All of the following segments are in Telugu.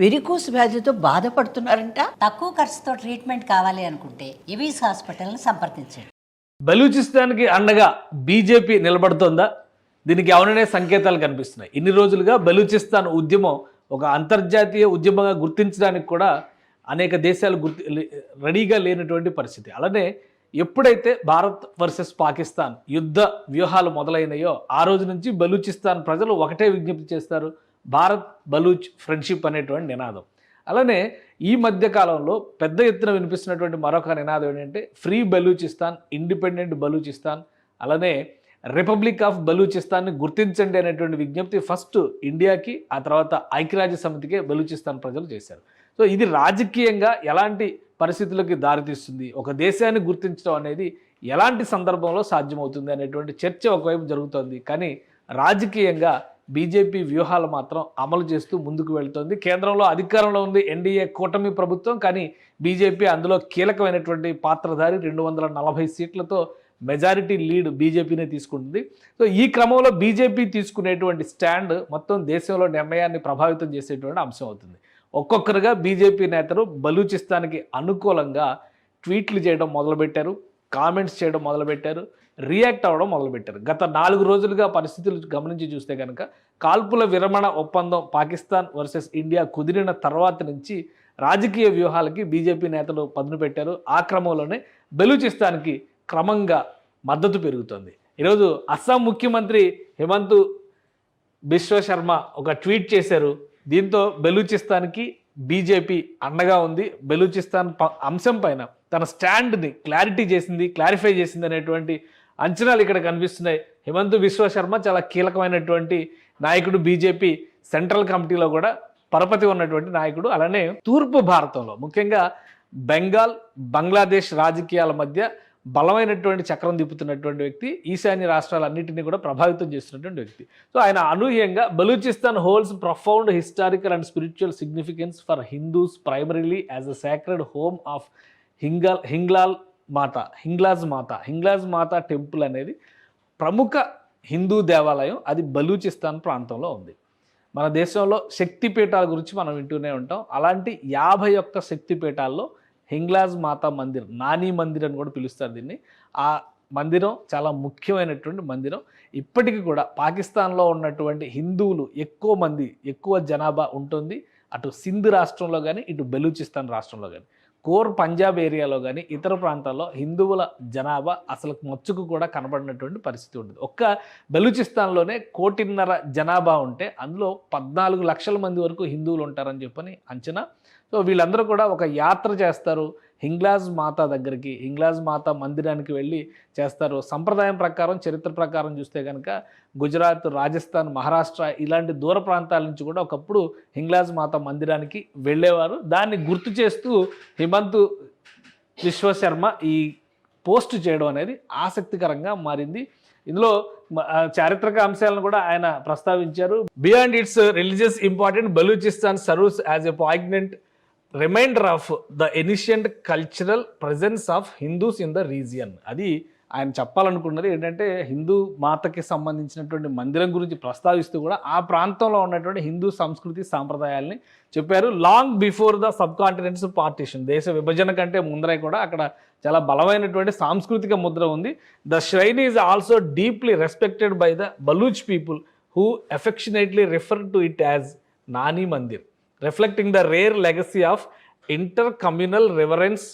వెరికోస్ వ్యాధితో బాధపడుతున్నారంట. తక్కువ ఖర్చుతో ట్రీట్మెంట్ కావాలి అనుకుంటే ఎవిస్ హాస్పిటల్ని సంప్రదించండి. బలూచిస్తాన్కి అండగా బీజేపీ నిలబడుతోందా? దీనికి అవుననే సంకేతాలు కనిపిస్తున్నాయి. ఇన్ని రోజులుగా బలూచిస్తాన్ ఉద్యమం ఒక అంతర్జాతీయ ఉద్యమంగా గుర్తించడానికి కూడా అనేక దేశాలు రెడీగా లేనటువంటి పరిస్థితి. అలానే ఎప్పుడైతే భారత్ వర్సెస్ పాకిస్తాన్ యుద్ధ వ్యూహాలు మొదలైనయో ఆ రోజు నుంచి బలూచిస్తాన్ ప్రజలు ఒకటే విజ్ఞప్తి చేస్తారు, భారత్ బలూచ్ ఫ్రెండ్షిప్ అనేటువంటి నినాదం. అలానే ఈ మధ్య కాలంలో పెద్ద ఎత్తున వినిపిస్తున్నటువంటి మరొక నినాదం ఏంటంటే ఫ్రీ బలూచిస్తాన్, ఇండిపెండెంట్ బలూచిస్తాన్, అలానే రిపబ్లిక్ ఆఫ్ బలూచిస్తాన్ని గుర్తించండి అనేటువంటి విజ్ఞప్తి ఫస్ట్ ఇండియాకి, ఆ తర్వాత ఐక్యరాజ్య సమితికే బలూచిస్తాన్ ప్రజలు చేశారు. సో ఇది రాజకీయంగా ఎలాంటి పరిస్థితులకి దారితీస్తుంది, ఒక దేశాన్ని గుర్తించడం అనేది ఎలాంటి సందర్భంలో సాధ్యమవుతుంది అనేటువంటి చర్చ ఒకవైపు జరుగుతోంది. కానీ రాజకీయంగా బీజేపీ వ్యూహాలు మాత్రం అమలు చేస్తూ ముందుకు వెళ్తోంది. కేంద్రంలో అధికారంలో ఉంది ఎన్డీఏ కూటమి ప్రభుత్వం, కానీ బీజేపీ అందులో కీలకమైనటువంటి పాత్రధారి 240 సీట్లతో మెజారిటీ లీడ్ బీజేపీనే తీసుకుంటుంది. సో ఈ క్రమంలో బీజేపీ తీసుకునేటువంటి స్టాండ్ మొత్తం దేశంలో నిర్ణయాన్ని ప్రభావితం చేసేటువంటి అంశం అవుతుంది. ఒక్కొక్కరుగా బీజేపీ నేతలు బలూచిస్తాన్కి అనుకూలంగా ట్వీట్లు చేయడం మొదలుపెట్టారు, కామెంట్స్ చేయడం మొదలుపెట్టారు, రియాక్ట్ అవ్వడం మొదలుపెట్టారు. గత 4 రోజులుగా పరిస్థితులు గమనించి చూస్తే కనుక కాల్పుల విరమణ ఒప్పందం పాకిస్తాన్ వర్సెస్ ఇండియా కుదిరిన తర్వాత నుంచి రాజకీయ వ్యూహాలకి బీజేపీ నేతలు పదును పెట్టారు. ఆ క్రమంలోనే బలూచిస్తాన్కి క్రమంగా మద్దతు పెరుగుతోంది. ఈరోజు అస్సాం ముఖ్యమంత్రి హిమంత్ బిశ్వ శర్మ ఒక ట్వీట్ చేశారు. దీంతో బలూచిస్తాన్కి బీజేపీ అండగా ఉంది, బలూచిస్తాన్ అంశం పైన తన స్టాండ్ని క్లారిఫై చేసింది అనేటువంటి అంచనాలు ఇక్కడ కనిపిస్తున్నాయి. హిమంత్ బిశ్వ శర్మ చాలా కీలకమైనటువంటి నాయకుడు, బీజేపీ సెంట్రల్ కమిటీలో కూడా పరపతి ఉన్నటువంటి నాయకుడు. అలానే తూర్పు భారతంలో ముఖ్యంగా బెంగాల్, బంగ్లాదేశ్ రాజకీయాల మధ్య బలమైనటువంటి చక్రం తిప్పుతున్నటువంటి వ్యక్తి, ఈశాన్య రాష్ట్రాలన్నింటినీ కూడా ప్రభావితం చేస్తున్నటువంటి వ్యక్తి. సో ఆయన అనూహ్యంగా Balochistan holds profound historical and spiritual significance for Hindus primarily as a sacred home of Hinglaj Mata temple అనేది ప్రముఖ హిందూ దేవాలయం. అది బలూచిస్తాన్ ప్రాంతంలో ఉంది. మన దేశంలో శక్తిపీఠాల గురించి మనం వింటూనే ఉంటాం. అలాంటి 51 శక్తిపీఠాల్లో హింగ్లాజ్ మాతా మందిర్, నాని మందిర్ అని కూడా పిలుస్తారు దీన్ని. ఆ మందిరం చాలా ముఖ్యమైనటువంటి మందిరం. ఇప్పటికీ కూడా పాకిస్తాన్లో ఉన్నటువంటి హిందువులు ఎక్కువ జనాభా ఉంటుంది. అటు సింధ్ రాష్ట్రంలో కానీ, ఇటు బలూచిస్తాన్ రాష్ట్రంలో కానీ, కోర్ పంజాబ్ ఏరియాలో కానీ, ఇతర ప్రాంతాల్లో హిందువుల జనాభా అసలు మచ్చుకు కూడా కనబడినటువంటి పరిస్థితి ఉంటుంది. ఒక్క బలూచిస్తాన్లోనే 1.5 కోటి జనాభా ఉంటే అందులో 14 లక్షల మంది వరకు హిందువులు ఉంటారని చెప్పని అంచనా. సో వీళ్ళందరూ కూడా ఒక యాత్ర చేస్తారు హింగ్లాజ్ మాతా దగ్గరికి, హింగ్లాజ్ మాతా మందిరానికి వెళ్ళి చేస్తారు. సంప్రదాయం ప్రకారం, చరిత్ర ప్రకారం చూస్తే కనుక గుజరాత్, రాజస్థాన్, మహారాష్ట్ర ఇలాంటి దూర ప్రాంతాల నుంచి కూడా ఒకప్పుడు హింగ్లాజ్ మాతా మందిరానికి వెళ్ళేవారు. దాన్ని గుర్తు చేస్తూ హిమంత్ బిశ్వ శర్మ ఈ పోస్ట్ చేయడం అనేది ఆసక్తికరంగా మారింది. ఇందులో చారిత్రక అంశాలను కూడా ఆయన ప్రస్తావించారు. Beyond its religious important, Balochistan serves as a poignant reminder of the ancient cultural presence of Hindus in the region. అది ఆయన చెప్పాలనుకున్నది ఏంటంటే హిందూ మాతకి సంబంధించినటువంటి మందిరం గురించి ప్రస్తావిస్తూ కూడా ఆ ప్రాంతంలో ఉన్నటువంటి హిందూ సంస్కృతి సాంప్రదాయాల్ని చెప్పారు. Long before the sub continents partition, దేశ విభజన కంటే ముందరే కూడా అక్కడ చాలా బలమైనటువంటి సాంస్కృతిక ముద్ర ఉంది. The shrine is also deeply respected by the Baloch people who affectionately refer to it as Nani Mandir, reflecting the rare legacy of intercommunal reverence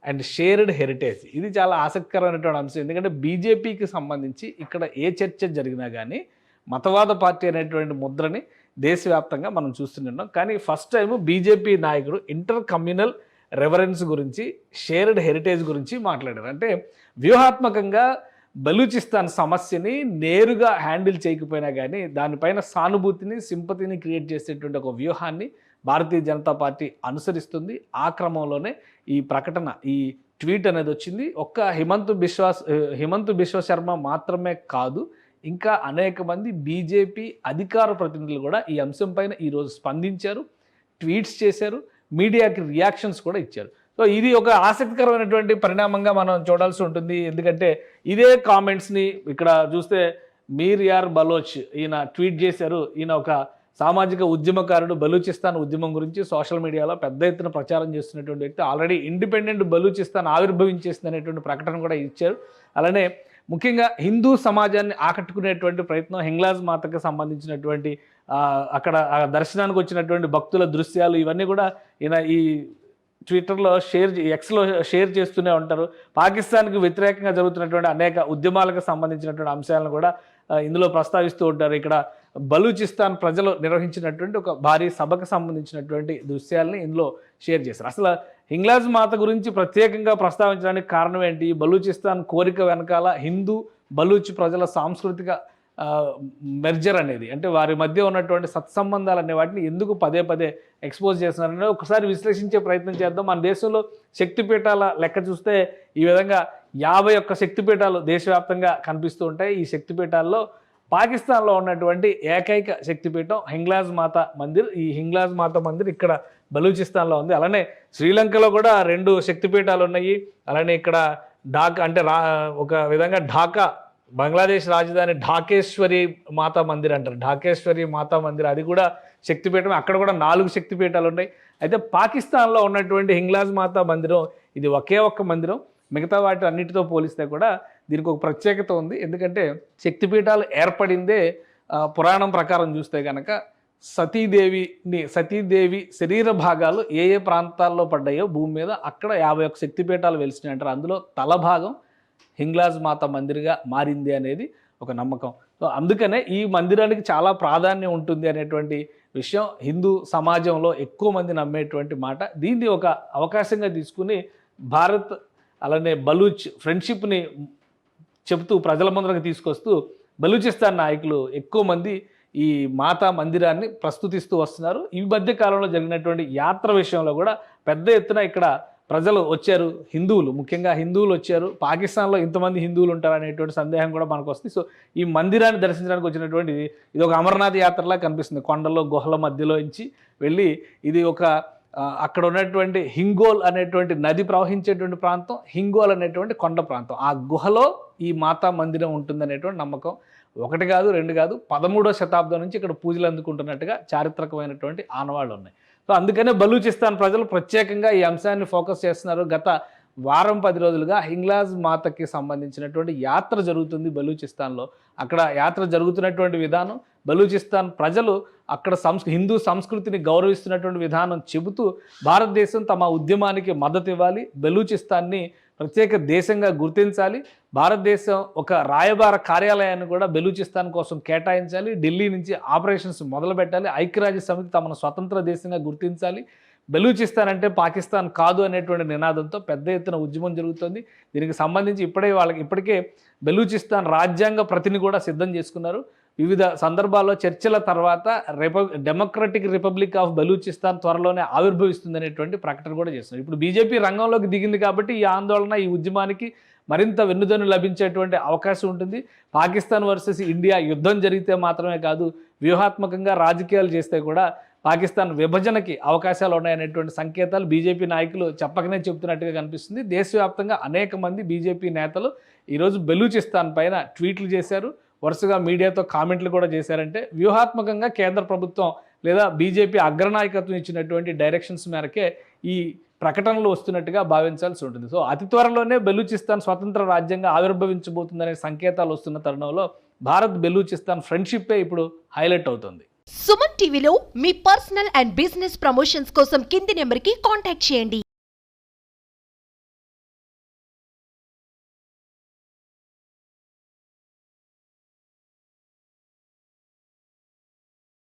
and shared heritage. ఇది చాలా ఆసక్తికరమైనటువంటి అంశం. ఎందుకంటే బీజేపీకి సంబంధించి ఇక్కడ ఏ చర్చ జరిగినా కానీ మతవాద పార్టీ అనేటువంటి ముద్రని దేశవ్యాప్తంగా మనం చూస్తున్నాం. కానీ ఫస్ట్ టైం బీజేపీ నాయకుడు ఇంటర్ కమ్యూనల్ రెవరెన్స్ గురించి, షేర్డ్ హెరిటేజ్ గురించి మాట్లాడారు. అంటే వ్యూహాత్మకంగా బలూచిస్తాన్ సమస్యని నేరుగా హ్యాండిల్ చేయకపోయినా కానీ దానిపైన సానుభూతిని, సింపతిని క్రియేట్ చేసేటువంటి ఒక వ్యూహాన్ని భారతీయ జనతా పార్టీ అనుసరిస్తుంది. ఆ క్రమంలోనే ఈ ప్రకటన, ఈ ట్వీట్ అనేది వచ్చింది. ఒక్క హిమంత్ బిశ్వ శర్మ మాత్రమే కాదు, ఇంకా అనేక మంది బీజేపీ అధికార ప్రతినిధులు కూడా ఈ అంశం పైన ఈరోజు స్పందించారు, ట్వీట్స్ చేశారు, మీడియాకి రియాక్షన్స్ కూడా ఇచ్చారు. సో ఇది ఒక ఆసక్తికరమైనటువంటి పరిణామంగా మనం చూడాల్సి ఉంటుంది. ఎందుకంటే ఇదే కామెంట్స్ని ఇక్కడ చూస్తే మీర్ యార్ బలోచ్ ఈయన ట్వీట్ చేశారు. ఈయన ఒక సామాజిక ఉద్యమకారుడు, బలూచిస్తాన్ ఉద్యమం గురించి సోషల్ మీడియాలో పెద్ద ఎత్తున ప్రచారం చేస్తున్నటువంటి వ్యక్తి. ఆల్రెడీ ఇండిపెండెంట్ బలూచిస్తాన్ ఆవిర్భవించేసింది అనేటువంటి ప్రకటన కూడా ఇచ్చారు. అలానే ముఖ్యంగా హిందూ సమాజాన్ని ఆకట్టుకునేటువంటి ప్రయత్నం, హింగ్లాజ్ మాతకు సంబంధించినటువంటి అక్కడ దర్శనానికి వచ్చినటువంటి భక్తుల దృశ్యాలు ఇవన్నీ కూడా ఈయన ఈ ట్విట్టర్లో ఎక్స్లో షేర్ చేస్తూనే ఉంటారు. పాకిస్తాన్కి వ్యతిరేకంగా జరుగుతున్నటువంటి అనేక ఉద్యమాలకు సంబంధించినటువంటి అంశాలను కూడా ఇందులో ప్రస్తావిస్తూ ఉంటారు. ఇక్కడ బలూచిస్తాన్ ప్రజలు నిర్వహించినటువంటి ఒక భారీ సభకు సంబంధించినటువంటి దృశ్యాలని ఇందులో షేర్ చేశారు. అసలు హింగ్లాజ్ మాత గురించి ప్రత్యేకంగా ప్రస్తావించడానికి కారణం ఏంటి? బలూచిస్తాన్ కోరిక వెనకాల హిందూ బలూచ్ ప్రజల సాంస్కృతిక మెర్జర్ అనేది, అంటే వారి మధ్య ఉన్నటువంటి సత్సంబంధాలు అనే వాటిని ఎందుకు పదే పదే ఎక్స్పోజ్ చేస్తున్నారనేది ఒకసారి విశ్లేషించే ప్రయత్నం చేద్దాం. మన దేశంలో శక్తిపీఠాల లెక్క చూస్తే ఈ విధంగా 51 శక్తిపీఠాలు దేశవ్యాప్తంగా కనిపిస్తూ ఉంటాయి. ఈ శక్తిపీఠాల్లో పాకిస్తాన్లో ఉన్నటువంటి ఏకైక శక్తిపీఠం హింగ్లాజ్ మాత మందిర్. ఈ హింగ్లాజ్ మాత మందిర్ ఇక్కడ బలూచిస్తాన్లో ఉంది. అలానే శ్రీలంకలో కూడా 2 శక్తిపీఠాలు ఉన్నాయి. అలానే ఇక్కడ ఢాకా అంటే ఒక విధంగా ఢాకా, బంగ్లాదేశ్ రాజధాని ఢాకేశ్వరి మాతా మందిర్ అంటారు. ఢాకేశ్వరి మాతా మందిర్ అది కూడా శక్తిపీఠం. అక్కడ కూడా 4 శక్తిపీఠాలు ఉన్నాయి. అయితే పాకిస్తాన్లో ఉన్నటువంటి హింగ్లాజ్ మాతా మందిరం ఇది ఒకే ఒక్క మందిరం. మిగతా వాటి అన్నిటితో పోలిస్తే కూడా దీనికి ఒక ప్రత్యేకత ఉంది. ఎందుకంటే శక్తిపీఠాలు ఏర్పడిందే పురాణం ప్రకారం చూస్తే కనుక సతీదేవి శరీర భాగాలు ఏ ఏ ప్రాంతాల్లో పడ్డాయో భూమి మీద అక్కడ 51 శక్తిపీఠాలు వెలిసినాయి అంటారు. అందులో తల భాగం హింగ్లాజ్ మాత మందిర్గా మారింది అనేది ఒక నమ్మకం. సో అందుకనే ఈ మందిరానికి చాలా ప్రాధాన్యం ఉంటుంది అనేటువంటి విషయం హిందూ సమాజంలో ఎక్కువ మంది నమ్మేటువంటి మాట. దీన్ని ఒక అవకాశంగా తీసుకుని భారత్ అలానే బలూచ్ ఫ్రెండ్షిప్ని చెబుతూ ప్రజల ముందరకు తీసుకొస్తూ బలూచిస్తాన్ నాయకులు ఎక్కువ మంది ఈ మాతా మందిరాన్ని ప్రస్తుతిస్తూ వస్తున్నారు. ఈ మధ్య కాలంలో జరిగినటువంటి యాత్ర విషయంలో కూడా పెద్ద ఎత్తున ఇక్కడ ప్రజలు వచ్చారు. హిందువులు, ముఖ్యంగా హిందువులు వచ్చారు. పాకిస్తాన్లో ఇంతమంది హిందువులు ఉంటారు అనేటువంటి సందేహం కూడా మనకు వస్తుంది. సో ఈ మందిరాన్ని దర్శించడానికి వచ్చినటువంటి ఇది ఒక అమర్నాథ్ యాత్రలా కనిపిస్తుంది. కొండలో గుహల మధ్యలో నుంచి వెళ్ళి ఇది ఒక అక్కడ ఉన్నటువంటి హింగోల్ అనేటువంటి నది ప్రవహించేటువంటి ప్రాంతం, హింగోల్ అనేటువంటి కొండ ప్రాంతం. ఆ గుహలో ఈ మాతా మందిరం ఉంటుందనేటువంటి నమ్మకం. 1 కాదు 2 కాదు 13వ శతాబ్దం నుంచి ఇక్కడ పూజలు అందుకుంటున్నట్టుగా చారిత్రకమైనటువంటి ఆనవాళ్ళు ఉన్నాయి. సో అందుకనే బలూచిస్తాన్ ప్రజలు ప్రత్యేకంగా ఈ అంశాన్ని ఫోకస్ చేస్తున్నారు. గత వారం 10 రోజులుగా హింగ్లాజ్ మాతకి సంబంధించినటువంటి యాత్ర జరుగుతుంది బలూచిస్తాన్లో. అక్కడ యాత్ర జరుగుతున్నటువంటి విధానం, బలూచిస్తాన్ ప్రజలు అక్కడ హిందూ సంస్కృతిని గౌరవిస్తున్నటువంటి విధానం చెబుతూ భారతదేశం తమ ఉద్యమానికి మద్దతు ఇవ్వాలి, బలూచిస్తాన్ని ప్రత్యేక దేశంగా గుర్తించాలి, భారతదేశం ఒక రాయబార కార్యాలయాన్ని కూడా బలూచిస్తాన్ కోసం కేటాయించాలి, ఢిల్లీ నుంచి ఆపరేషన్స్ మొదలుపెట్టాలి, ఐక్యరాజ్య సమితి తమను స్వతంత్ర దేశంగా గుర్తించాలి, బలూచిస్తాన్ అంటే పాకిస్తాన్ కాదు అనేటువంటి నినాదంతో పెద్ద ఎత్తున ఉద్యమం జరుగుతుంది. దీనికి సంబంధించి ఇప్పటికే బలూచిస్తాన్ రాజ్యాంగ ప్రతిని కూడా సిద్ధం చేసుకున్నారు. వివిధ సందర్భాల్లో చర్చల తర్వాత డెమోక్రటిక్ రిపబ్లిక్ ఆఫ్ బలూచిస్తాన్ త్వరలోనే ఆవిర్భవిస్తుందనేటువంటి ప్రకటన కూడా చేస్తున్నారు. ఇప్పుడు బీజేపీ రంగంలోకి దిగింది కాబట్టి ఈ ఆందోళన, ఈ ఉద్యమానికి మరింత వెన్నుదన్ను లభించేటువంటి అవకాశం ఉంటుంది. పాకిస్తాన్ వర్సెస్ ఇండియా యుద్ధం జరిగితే మాత్రమే కాదు, వ్యూహాత్మకంగా రాజకీయాలు చేస్తే కూడా పాకిస్తాన్ విభజనకి అవకాశాలు ఉన్నాయనేటువంటి సంకేతాలు బీజేపీ నాయకులు చెప్పకనే చెబుతున్నట్టుగా కనిపిస్తుంది. దేశవ్యాప్తంగా అనేక మంది బీజేపీ నేతలు ఈరోజు బలూచిస్తాన్ పైన ట్వీట్లు చేశారు, వరుసగా మీడియాతో కామెంట్లు కూడా చేశారంటే వ్యూహాత్మకంగా కేంద్ర ప్రభుత్వం లేదా బీజేపీ అగ్రనాయకత్వం ఇచ్చినటువంటి డైరెక్షన్స్ మేరకే ఈ ప్రకటనలు వస్తున్నట్టుగా భావించాల్సి ఉంటుంది. సో అతి త్వరలోనే బలూచిస్తాన్ స్వతంత్ర రాజ్యంగా ఆవిర్భవించబోతుందనే సంకేతాలు వస్తున్న తరుణంలో భారత్ బలూచిస్తాన్ ఫ్రెండ్షిప్పే ఇప్పుడు హైలైట్ అవుతుంది. సుమన్ టీవీలో మీ పర్సనల్ అండ్ బిజినెస్ ప్రమోషన్స్ కోసం కింది నెంబర్కి కాంటాక్ట్ చేయండి.